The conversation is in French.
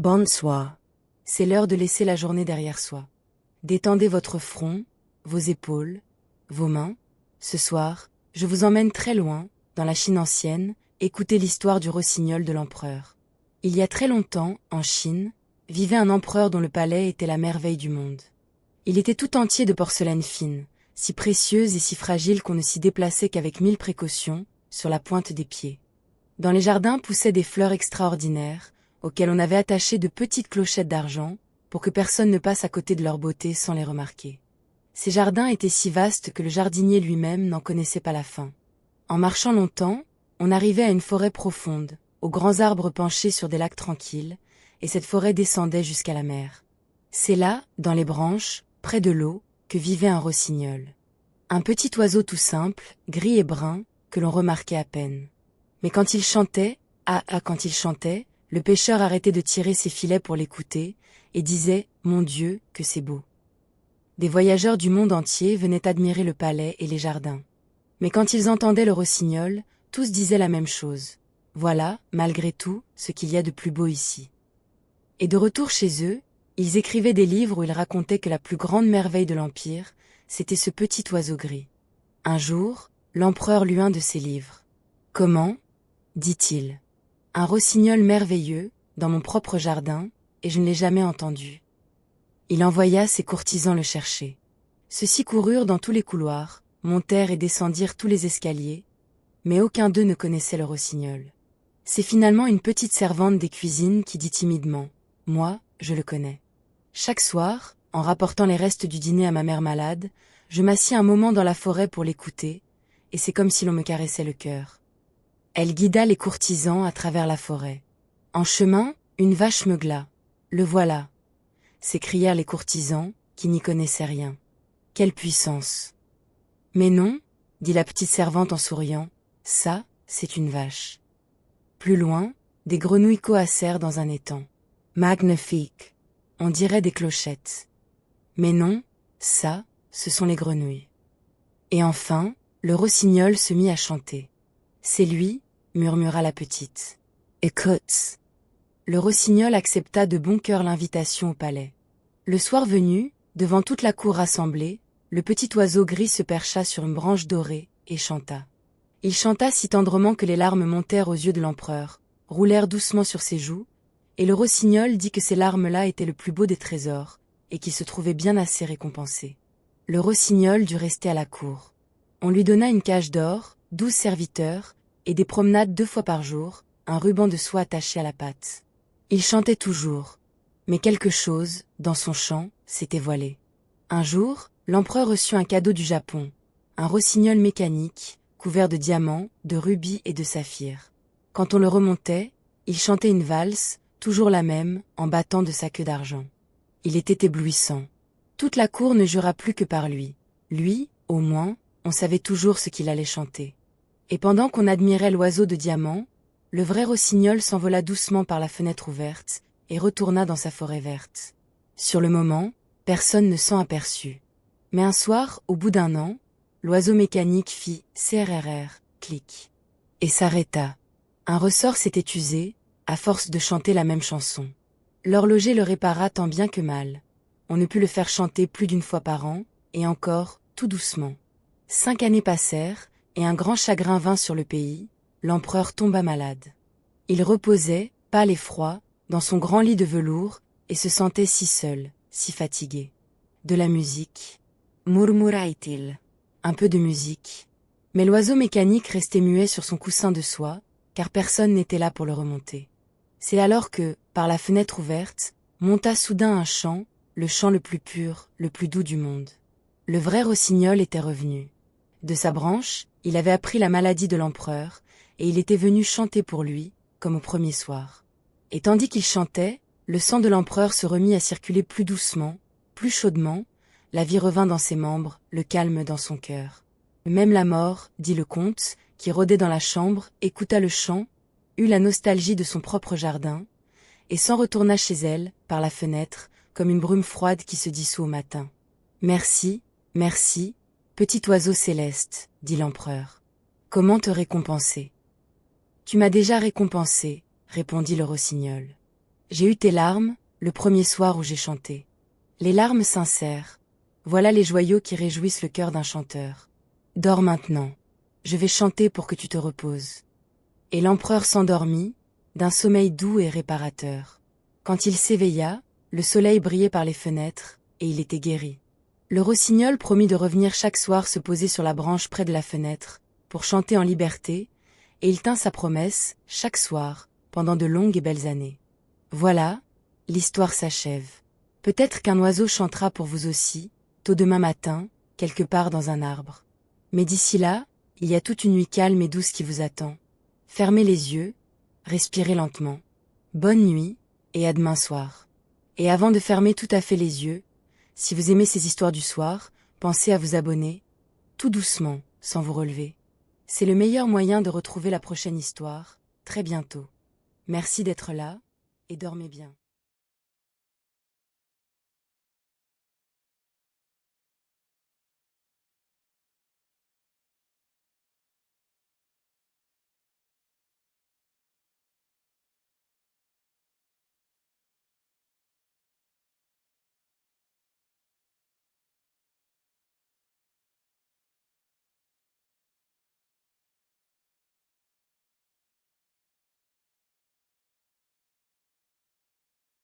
Bonsoir. C'est l'heure de laisser la journée derrière soi. Détendez votre front, vos épaules, vos mains. Ce soir, je vous emmène très loin, dans la Chine ancienne, écouter l'histoire du rossignol de l'empereur. Il y a très longtemps, en Chine, vivait un empereur dont le palais était la merveille du monde. Il était tout entier de porcelaine fine, si précieuse et si fragile qu'on ne s'y déplaçait qu'avec 1000 précautions, sur la pointe des pieds. Dans les jardins poussaient des fleurs extraordinaires, auxquelles on avait attaché de petites clochettes d'argent, pour que personne ne passe à côté de leur beauté sans les remarquer. Ces jardins étaient si vastes que le jardinier lui-même n'en connaissait pas la fin. En marchant longtemps, on arrivait à une forêt profonde, aux grands arbres penchés sur des lacs tranquilles, et cette forêt descendait jusqu'à la mer. C'est là, dans les branches, près de l'eau, que vivait un rossignol. Un petit oiseau tout simple, gris et brun, que l'on remarquait à peine. Mais quand il chantait, quand il chantait, le pêcheur arrêtait de tirer ses filets pour l'écouter, et disait « Mon Dieu, que c'est beau !» Des voyageurs du monde entier venaient admirer le palais et les jardins. Mais quand ils entendaient le rossignol, tous disaient la même chose. Voilà, malgré tout, ce qu'il y a de plus beau ici. Et de retour chez eux, ils écrivaient des livres où ils racontaient que la plus grande merveille de l'Empire, c'était ce petit oiseau gris. Un jour, l'empereur lut un de ces livres. « Comment ?» dit-il. « Un rossignol merveilleux, dans mon propre jardin, et je ne l'ai jamais entendu. » Il envoya ses courtisans le chercher. Ceux-ci coururent dans tous les couloirs, montèrent et descendirent tous les escaliers, mais aucun d'eux ne connaissait le rossignol. C'est finalement une petite servante des cuisines qui dit timidement « Moi, je le connais. » Chaque soir, en rapportant les restes du dîner à ma mère malade, je m'assis un moment dans la forêt pour l'écouter, et c'est comme si l'on me caressait le cœur. Elle guida les courtisans à travers la forêt. En chemin, une vache meugla. « Le voilà !» s'écrièrent les courtisans, qui n'y connaissaient rien. « Quelle puissance !» « Mais non, » dit la petite servante en souriant, « ça, c'est une vache. » Plus loin, des grenouilles coassèrent dans un étang. « Magnifique !» On dirait des clochettes. Mais non, ça, ce sont les grenouilles. Et enfin, le rossignol se mit à chanter. « C'est lui !» murmura la petite. « Écoute !» Le rossignol accepta de bon cœur l'invitation au palais. Le soir venu, devant toute la cour rassemblée, le petit oiseau gris se percha sur une branche dorée et chanta. Il chanta si tendrement que les larmes montèrent aux yeux de l'empereur, roulèrent doucement sur ses joues, et le rossignol dit que ces larmes-là étaient le plus beau des trésors, et qu'il se trouvait bien assez récompensé. Le rossignol dut rester à la cour. On lui donna une cage d'or, 12 serviteurs, et des promenades 2 fois par jour, un ruban de soie attaché à la patte. Il chantait toujours, mais quelque chose, dans son chant, s'était voilé. Un jour, l'empereur reçut un cadeau du Japon, un rossignol mécanique, couvert de diamants, de rubis et de saphirs. Quand on le remontait, il chantait une valse, toujours la même, en battant de sa queue d'argent. Il était éblouissant. Toute la cour ne jura plus que par lui. Lui, au moins, on savait toujours ce qu'il allait chanter. Et pendant qu'on admirait l'oiseau de diamant, le vrai rossignol s'envola doucement par la fenêtre ouverte et retourna dans sa forêt verte. Sur le moment, personne ne s'en aperçut. Mais un soir, au bout d'un an, l'oiseau mécanique fit « CRRR », clic, et s'arrêta. Un ressort s'était usé, à force de chanter la même chanson. L'horloger le répara tant bien que mal. On ne put le faire chanter plus d'1 fois par an, et encore, tout doucement. 5 années passèrent, et un grand chagrin vint sur le pays, l'empereur tomba malade. Il reposait, pâle et froid, dans son grand lit de velours, et se sentait si seul, si fatigué. De la musique, murmura-t-il. Un peu de musique. Mais l'oiseau mécanique restait muet sur son coussin de soie, car personne n'était là pour le remonter. C'est alors que, par la fenêtre ouverte, monta soudain un chant, le chant le plus pur, le plus doux du monde. Le vrai rossignol était revenu. De sa branche, il avait appris la maladie de l'empereur, et il était venu chanter pour lui, comme au premier soir. Et tandis qu'il chantait, le sang de l'empereur se remit à circuler plus doucement, plus chaudement, la vie revint dans ses membres, le calme dans son cœur. Même la mort, dit le comte, qui rôdait dans la chambre, écouta le chant, eut la nostalgie de son propre jardin, et s'en retourna chez elle, par la fenêtre, comme une brume froide qui se dissout au matin. « Merci, merci, petit oiseau céleste, dit l'empereur. Comment te récompenser ? Tu m'as déjà récompensé, répondit le rossignol. J'ai eu tes larmes, le premier soir où j'ai chanté. Les larmes sincères. Voilà les joyaux qui réjouissent le cœur d'un chanteur. Dors maintenant. Je vais chanter pour que tu te reposes. Et l'empereur s'endormit, d'un sommeil doux et réparateur. Quand il s'éveilla, le soleil brillait par les fenêtres, et il était guéri. Le rossignol promit de revenir chaque soir se poser sur la branche près de la fenêtre, pour chanter en liberté, et il tint sa promesse, chaque soir, pendant de longues et belles années. Voilà, l'histoire s'achève. Peut-être qu'un oiseau chantera pour vous aussi, tôt demain matin, quelque part dans un arbre. Mais d'ici là, il y a toute une nuit calme et douce qui vous attend. Fermez les yeux, respirez lentement. Bonne nuit, et à demain soir. Et avant de fermer tout à fait les yeux, si vous aimez ces histoires du soir, pensez à vous abonner, tout doucement, sans vous relever. C'est le meilleur moyen de retrouver la prochaine histoire, très bientôt. Merci d'être là, et dormez bien.